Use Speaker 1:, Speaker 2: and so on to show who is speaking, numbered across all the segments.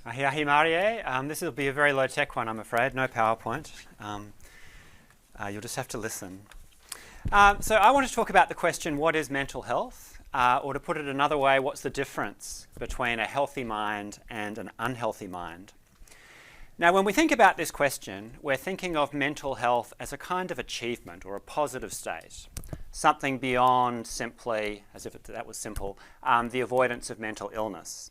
Speaker 1: Ahiahi Marie. This will be a very low-tech one, I'm afraid. No PowerPoint. You'll just have to listen. So I want to talk about the question, what is mental health? Or to put it another way, what's the difference between a healthy mind and an unhealthy mind? Now, when we think about this question, we're thinking of mental health as a kind of achievement or a positive state, something beyond simply, as if that was simple, the avoidance of mental illness.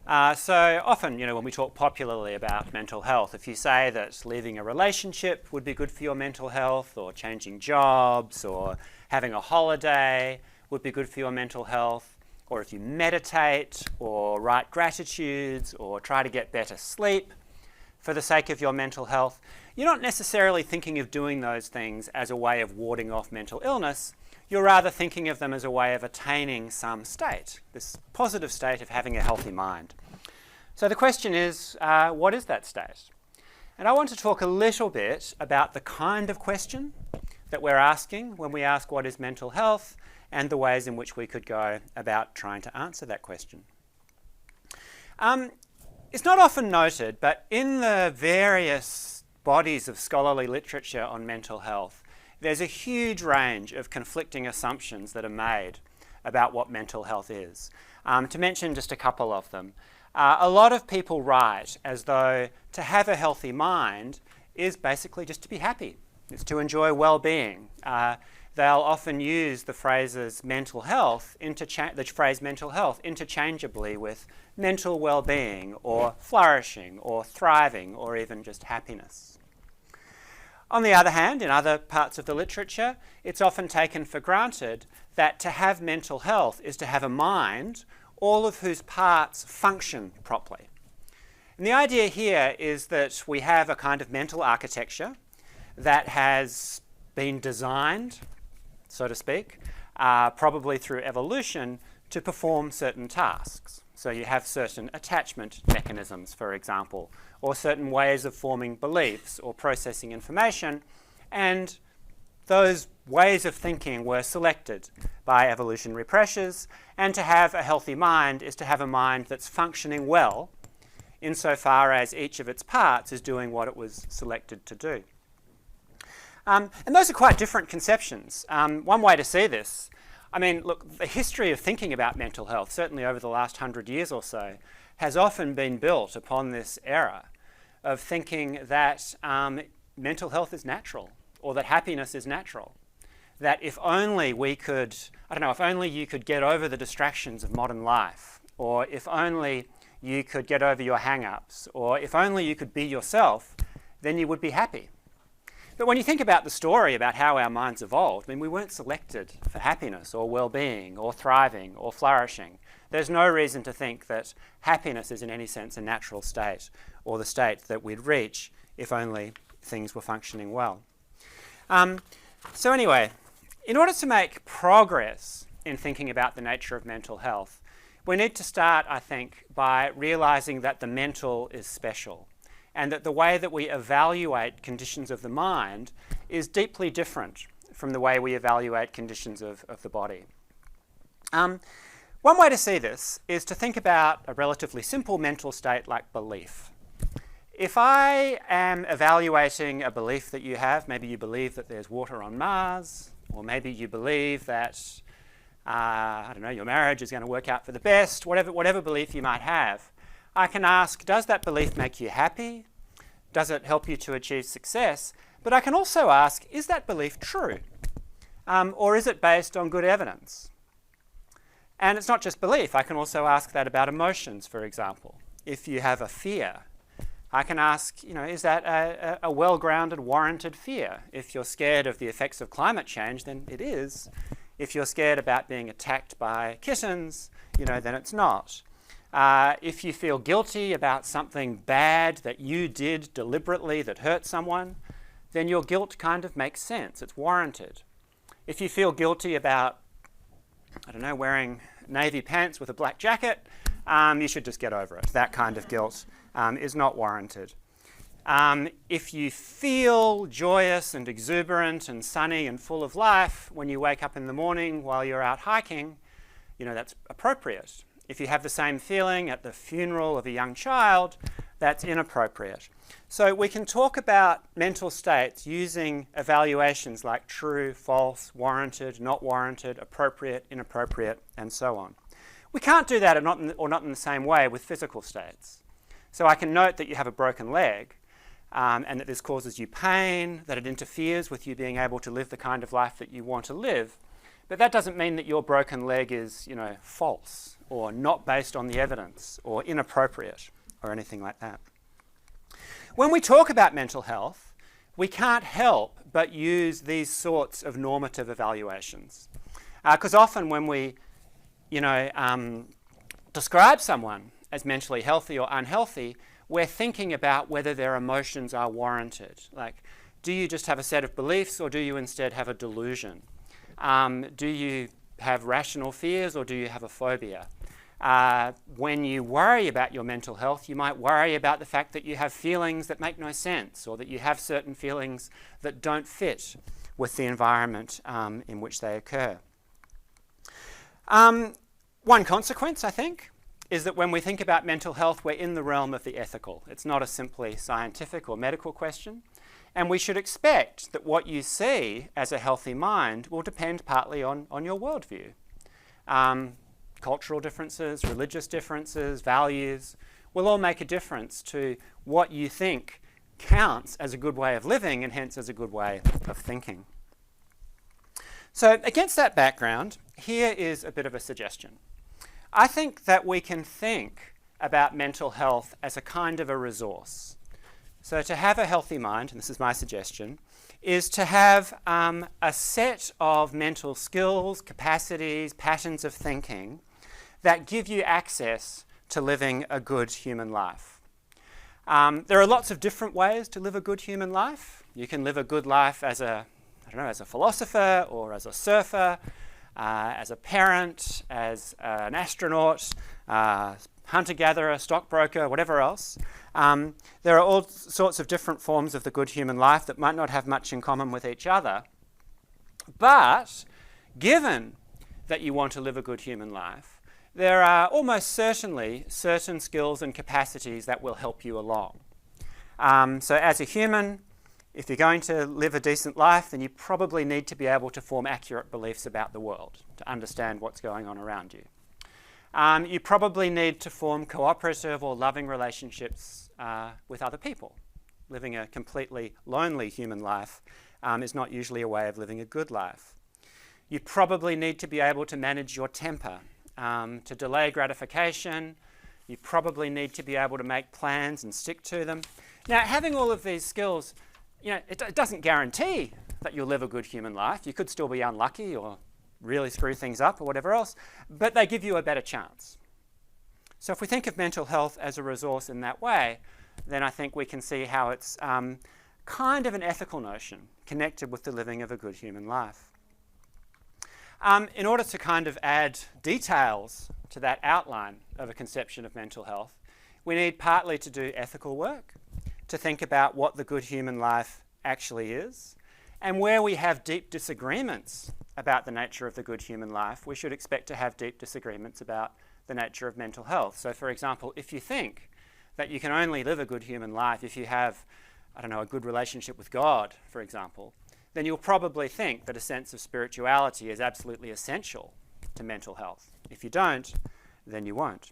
Speaker 1: So often, when we talk popularly about mental health, if you say that leaving a relationship would be good for your mental health, or changing jobs, or having a holiday would be good for your mental health, or if you meditate, or write gratitudes, or try to get better sleep for the sake of your mental health, you're not necessarily thinking of doing those things as a way of warding off mental illness. You're rather thinking of them as a way of attaining some state, this positive state of having a healthy mind. So the question is, what is that state? And I want to talk a little bit about the kind of question that we're asking when we ask what is mental health, and the ways in which we could go about trying to answer that question. It's not often noted, but in the various bodies of scholarly literature on mental health, there's a huge range of conflicting assumptions that are made about what mental health is. To mention just a couple of them, a lot of people write as though to have a healthy mind is basically just to be happy. It's to enjoy well-being. They'll often use the phrases mental health, the phrase mental health interchangeably with mental well-being, or flourishing, or thriving, or even just happiness. On the other hand, in other parts of the literature, it's often taken for granted that to have mental health is to have a mind, all of whose parts function properly. And the idea here is that we have a kind of mental architecture that has been designed, so to speak, probably through evolution, to perform certain tasks. So you have certain attachment mechanisms, for example, or certain ways of forming beliefs or processing information, and those ways of thinking were selected by evolutionary pressures, and to have a healthy mind is to have a mind that's functioning well insofar as each of its parts is doing what it was selected to do. And those are quite different conceptions. One way to see this, look, the history of thinking about mental health, certainly over the last 100 years or so, has often been built upon this era of thinking that mental health is natural, or that happiness is natural. That if only we could, if only you could get over the distractions of modern life, or if only you could get over your hang-ups, or if only you could be yourself, then you would be happy. But when you think about the story about how our minds evolved, we weren't selected for happiness or well-being or thriving or flourishing. There's no reason to think that happiness is in any sense a natural state, or the state that we'd reach if only things were functioning well. So anyway, in order to make progress in thinking about the nature of mental health, we need to start, I think, by realizing that the mental is special, and that the way that we evaluate conditions of the mind is deeply different from the way we evaluate conditions of the body. One way to see this is to think about a relatively simple mental state like belief. If I am evaluating a belief that you have, maybe you believe that there's water on Mars, or maybe you believe that, your marriage is going to work out for the best, whatever belief you might have, I can ask, does that belief make you happy? Does it help you to achieve success? But I can also ask, is that belief true? Or is it based on good evidence? And it's not just belief. I can also ask that about emotions, for example. If you have a fear, I can ask, is that a well-grounded, warranted fear? If you're scared of the effects of climate change, then it is. If you're scared about being attacked by kittens, then it's not. If you feel guilty about something bad that you did deliberately that hurt someone, then your guilt kind of makes sense. It's warranted. If you feel guilty about, wearing navy pants with a black jacket, you should just get over it. That kind of guilt is not warranted. If you feel joyous and exuberant and sunny and full of life when you wake up in the morning while you're out hiking, that's appropriate. if you have the same feeling at the funeral of a young child, that's inappropriate. So we can talk about mental states using evaluations like true, false, warranted, not warranted, appropriate, inappropriate, and so on. We can't do that or not in the same way with physical states. So I can note that you have a broken leg and that this causes you pain, that it interferes with you being able to live the kind of life that you want to live. But that doesn't mean that your broken leg is, false or not based on the evidence or inappropriate or anything like that. When we talk about mental health, we can't help but use these sorts of normative evaluations. Because often when we, describe someone as mentally healthy or unhealthy, we're thinking about whether their emotions are warranted. Like, do you just have a set of beliefs or do you instead have a delusion? Do you have rational fears or do you have a phobia? When you worry about your mental health, you might worry about the fact that you have feelings that make no sense or that you have certain feelings that don't fit with the environment in which they occur. One consequence, I think, is that when we think about mental health, we're in the realm of the ethical. It's not a simply scientific or medical question. And we should expect that what you see as a healthy mind will depend partly on your worldview. Cultural differences, religious differences, values will all make a difference to what you think counts as a good way of living and hence as a good way of thinking. So against that background, here is a bit of a suggestion. I think that we can think about mental health as a kind of a resource. So to have a healthy mind, and this is my suggestion, is to have a set of mental skills, capacities, patterns of thinking that give you access to living a good human life. There are lots of different ways to live a good human life. You can live a good life as a philosopher or as a surfer, as a parent, as an astronaut, hunter-gatherer, stockbroker, whatever else. There are all sorts of different forms of the good human life that might not have much in common with each other. But given that you want to live a good human life, there are almost certainly certain skills and capacities that will help you along. So as a human, if you're going to live a decent life, then you probably need to be able to form accurate beliefs about the world, to understand what's going on around you. You probably need to form cooperative or loving relationships with other people. Living a completely lonely human life is not usually a way of living a good life. You probably need to be able to manage your temper, to delay gratification. You probably need to be able to make plans and stick to them. Now, having all of these skills, it doesn't guarantee that you'll live a good human life. You could still be unlucky or really screw things up or whatever else, but they give you a better chance. So if we think of mental health as a resource in that way, then I think we can see how it's kind of an ethical notion connected with the living of a good human life. In order to kind of add details to that outline of a conception of mental health, we need partly to do ethical work, to think about what the good human life actually is, and where we have deep disagreements about the nature of the good human life, we should expect to have deep disagreements about the nature of mental health. So for example, if you think that you can only live a good human life if you have, a good relationship with God, for example, then you'll probably think that a sense of spirituality is absolutely essential to mental health. If you don't, then you won't.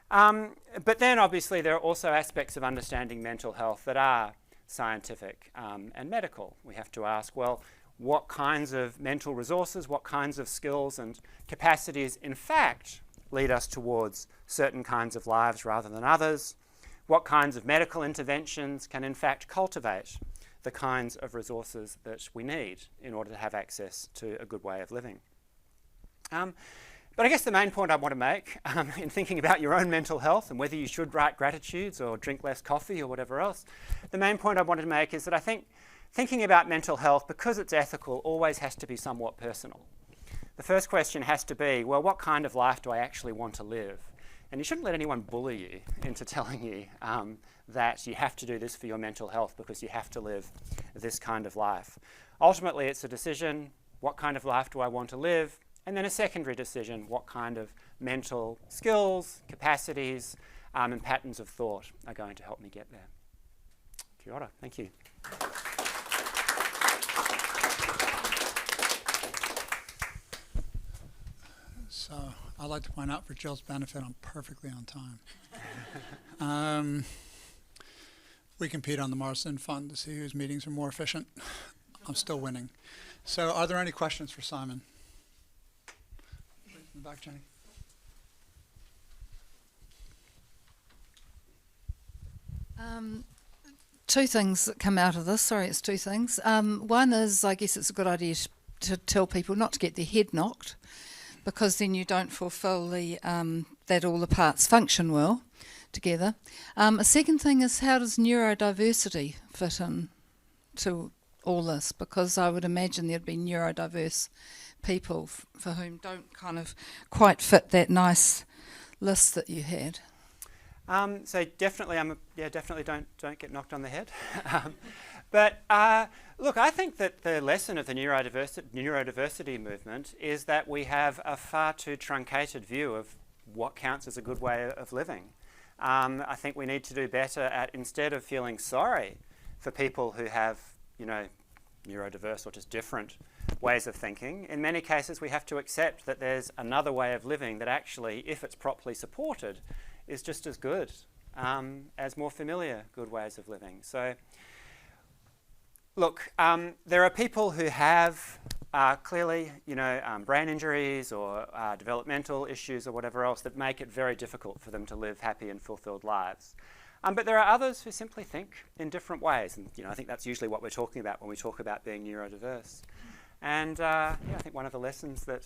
Speaker 1: But then obviously there are also aspects of understanding mental health that are scientific and medical. We have to ask, well, what kinds of mental resources, what kinds of skills and capacities in fact lead us towards certain kinds of lives rather than others? What kinds of medical interventions can in fact cultivate the kinds of resources that we need in order to have access to a good way of living? But I guess the main point I want to make in thinking about your own mental health and whether you should write gratitudes or drink less coffee or whatever else, the main point I wanted to make is that I think thinking about mental health, because it's ethical, always has to be somewhat personal. The first question has to be, well, what kind of life do I actually want to live? And you shouldn't let anyone bully you into telling you that you have to do this for your mental health because you have to live this kind of life. Ultimately, it's a decision, what kind of life do I want to live? And then a secondary decision, what kind of mental skills, capacities, and patterns of thought are going to help me get there. Kia ora. Thank you.
Speaker 2: So I'd like to point out, for Jill's benefit, I'm perfectly on time. We compete on the Marsden Fund to see whose meetings are more efficient. I'm still winning. So are there any questions for Simon? In the back, Jenny.
Speaker 3: Two things that come out of this. Sorry, it's two things. One is, I guess it's a good idea to tell people not to get their head knocked, because then you don't fulfil the that all the parts function well together. A second thing is, how does neurodiversity fit in to all this? Because I would imagine there'd be neurodiverse people for whom don't kind of quite fit that nice list that you had.
Speaker 1: So definitely, definitely don't get knocked on the head. But look, I think that the lesson of the neurodiversity movement is that we have a far too truncated view of what counts as a good way of living. I think we need to do better at, instead of feeling sorry for people who have, neurodiverse or just different ways of thinking, in many cases we have to accept that there's another way of living that actually, if it's properly supported, is just as good as more familiar good ways of living. So, look, there are people who have clearly, brain injuries or developmental issues or whatever else that make it very difficult for them to live happy and fulfilled lives. But there are others who simply think in different ways, and I think that's usually what we're talking about when we talk about being neurodiverse. And I think one of the lessons that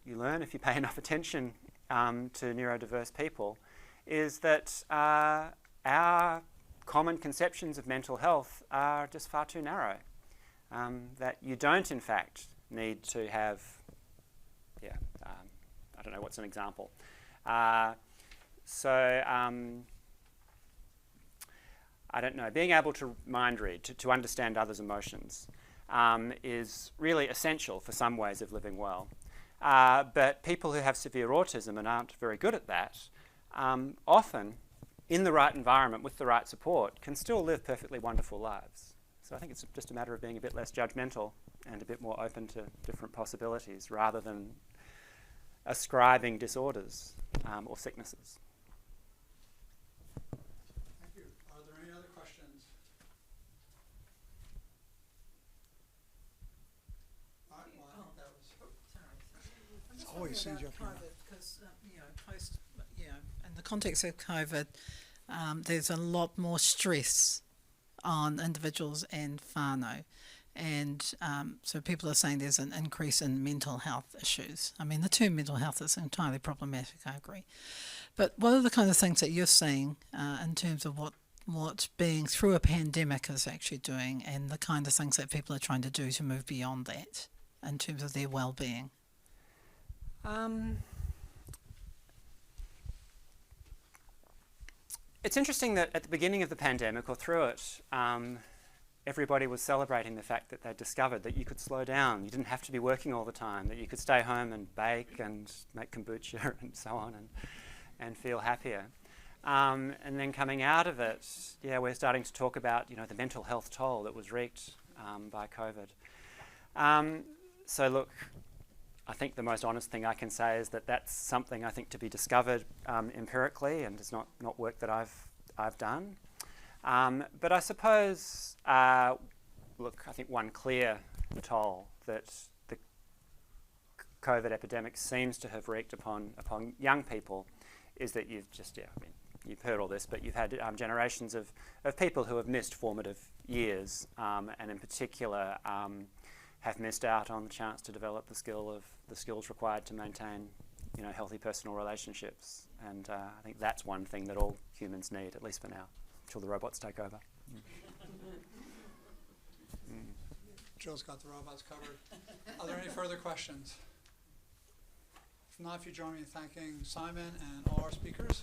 Speaker 1: you learn if you pay enough attention to neurodiverse people is that our common conceptions of mental health are just far too narrow. That you don't, in fact, need to have, I don't know, what's an example? I don't know, being able to mind read, to understand others' emotions is really essential for some ways of living well. But people who have severe autism and aren't very good at that, often, in the right environment, with the right support, can still live perfectly wonderful lives. So I think it's just a matter of being a bit less judgmental and a bit more open to different possibilities, rather than ascribing disorders or sicknesses.
Speaker 2: Thank you. Are there any other questions? All right, well, I think that was...
Speaker 4: Sorry.
Speaker 2: Always seems you
Speaker 4: COVID, because post, in the context of COVID, there's a lot more stress on individuals and whānau, and so people are saying there's an increase in mental health issues. I mean, the term mental health is entirely problematic, I agree. But what are the kind of things that you're seeing in terms of what being through a pandemic is actually doing, and the kind of things that people are trying to do to move beyond that in terms of their well-being?
Speaker 1: It's interesting that at the beginning of the pandemic, or through it, everybody was celebrating the fact that they'd discovered that you could slow down. You didn't have to be working all the time, that you could stay home and bake and make kombucha and so on and feel happier. And then coming out of it, we're starting to talk about, the mental health toll that was wreaked by COVID. So look, I think the most honest thing I can say is that that's something I think to be discovered empirically, and it's not work that I've done. But I suppose, look, I think one clear toll that the COVID epidemic seems to have wreaked upon young people is that you've just, you've heard all this, but you've had generations of people who have missed formative years, and in particular have missed out on the chance to develop the skills required to maintain, healthy personal relationships. And I think that's one thing that all humans need, at least for now, until the robots take over.
Speaker 2: Jill's got the robots covered. Are there any further questions? If not, if you join me in thanking Simon and all our speakers.